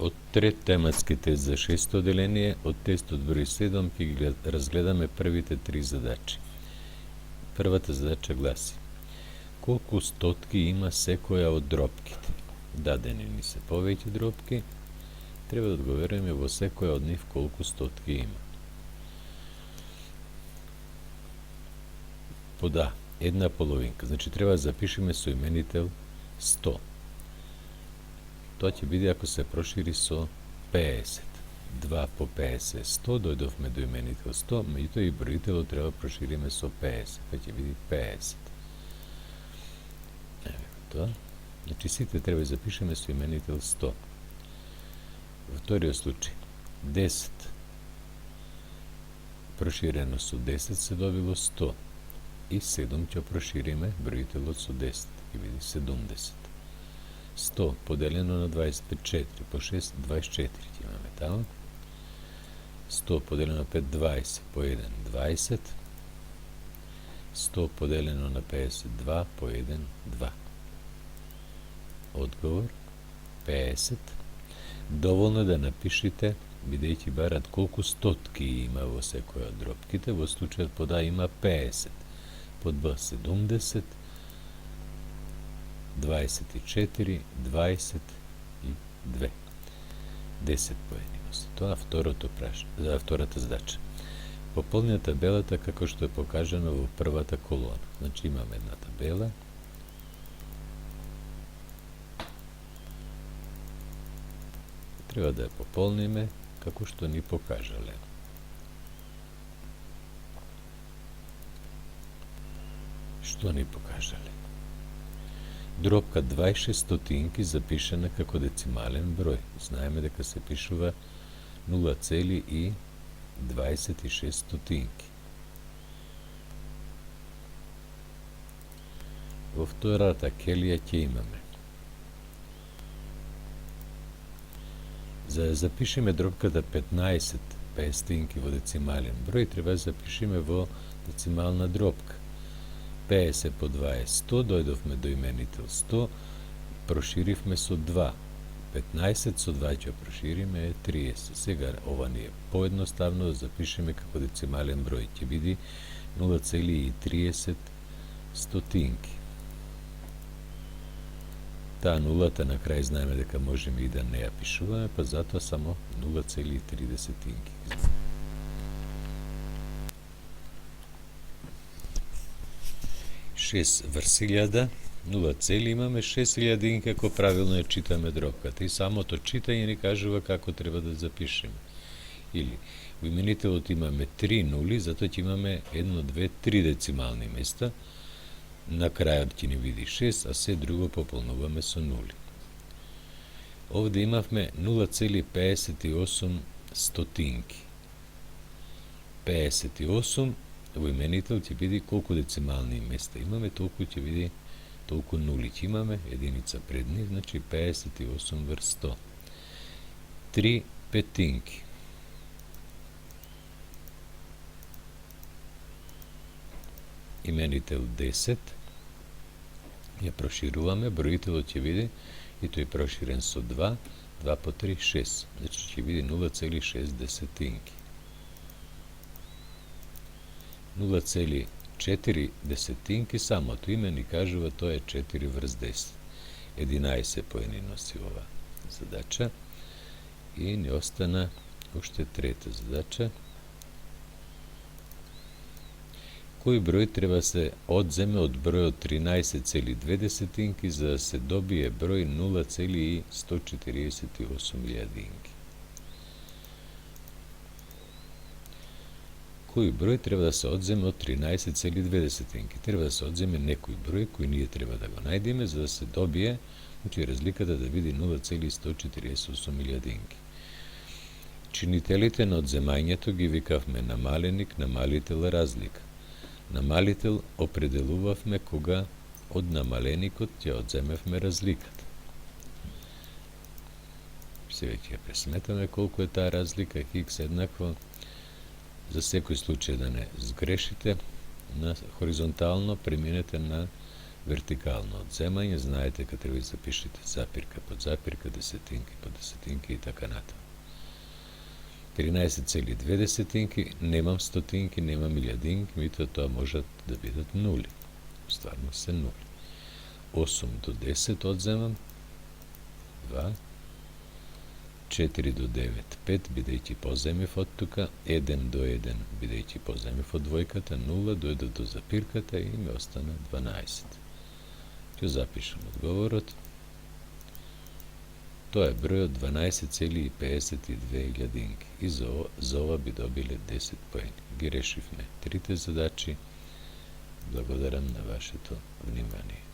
Од трет тематски тест за 6-то деление, од тестот број 7 ќе ги разгледаме првите 3 задачи. Првата задача гласи: колку стотки има секоја од дропките? Дадени ни се повеќе дропки, треба да одговориме во секоја од нив колку стотки има. Под А, една половинка, значи треба да запишеме соименител 100. Тоа ќе биде ако се прошири со 50. 2 по 50 100, дојдовме до именител 100, меѓутоа и броителот треба да прошириме со 50, па ќе биде 50. Еве тоа. Значи сите треба да запишеме со именител 100. Во вториот случај, 10 проширено со 10 се добило 100 и 7 ќе прошириме броителот со 10, ќе биде 70. 100 поделено на 25, 4 по 6, 24 ќе имаме таму. 100 поделено на 5, 20 по 1, 20. 100 поделено на 52 по 1, 2. Одговор 50. Доволно да напишите, бидејќи барат колку стотки има во секоја од дропките. Во случајот под А има 50, под Б 70, 24, 22. 10 поедино се. Тоа втората задача. Пополни табелата како што е покажано во првата колона. Значи имаме една табела. Треба да ја пополниме како што ни покажале. Што ни покажале? Дропка 26 стотинки запишена како децимален број. Знаеме дека се пишува 0,26 стотинки. Во втората келија ќе имаме: за да запишеме дропката 15 пестинки во децимален број, треба да запишеме во децимална дропка. 50 по 2 е 100, дојдовме до именител 100, проширивме со 2. 15 со 2 ќе прошириме е 30. Сега ова ни е поедноставно да запишеме како децимален број. Ќе биде 0,30 стотинки. Таа нулата на крај знаеме дека можеме и да не ја пишуваме, па затоа само 0,30 стотинки. 6 врз 1000, 0, имаме 6000 како правилно ја читаме дропката и самото читање ни кажува како треба да запишеме. Или во именителот имаме 3 нули, затоа ќе имаме 1, 2, 3 децимални места, на крајот ќе ни види 6, а се друго пополнуваме со нули. Овде имавме 0,58 стотинки. 58 во именител ќе биде колку децимални места имаме, толку ќе биде толку нули ќе имаме, единица пред нив, значи 58 врз 100. 3 петинки. Именител 10. Ја прошируваме, броителот ќе биде и тој проширен со 2, 2 по 3, 6. Значи ќе биде 0,6 десетинки. 0,4 десетинки, самото име ни кажува тоа е 4 врз 10. 11 поени носи ова задача и ни остана уште трета задача. Кој број треба се одземе од бројот 13,2 десетинки за да се добие број 0,148 илјадинки? Кој број треба да се одземе од 13,2 десетинки? Треба да се одземе некој број кој ние треба да го најдеме за да се добие, значи разликата да биде 0,148 илјадинки. Чинителите на одземањето ги викавме намаленик, намалител, разлика. Намалител определувавме кога од намаленикот ќе одземевме разликата. Сега ќе пресметаме колку е таа разлика, хикс еднакво, за секој случај да не сгрешите, на хоризонтално преминете на Вертикално одземање, знаете кога треба да запишете запирка под запирка, десетинки по десетинки и така натаму. 13,2, немам стотинки, немам илјадинки, меѓутоа тоа можат да бидат нули. Стварно се нули. 8 до 10 одземам, 2, 4 до 9, 5, бидејќи поземив од тука, 1 до 1, бидејќи поземив од двојката, 0, дојдов до запирката и ми остана 12. Ќе запишам одговорот. Тоа е бројот 12,52 и за ова би добиле 10 поени. Ги решивме трите задачи. Благодарам на вашето внимание.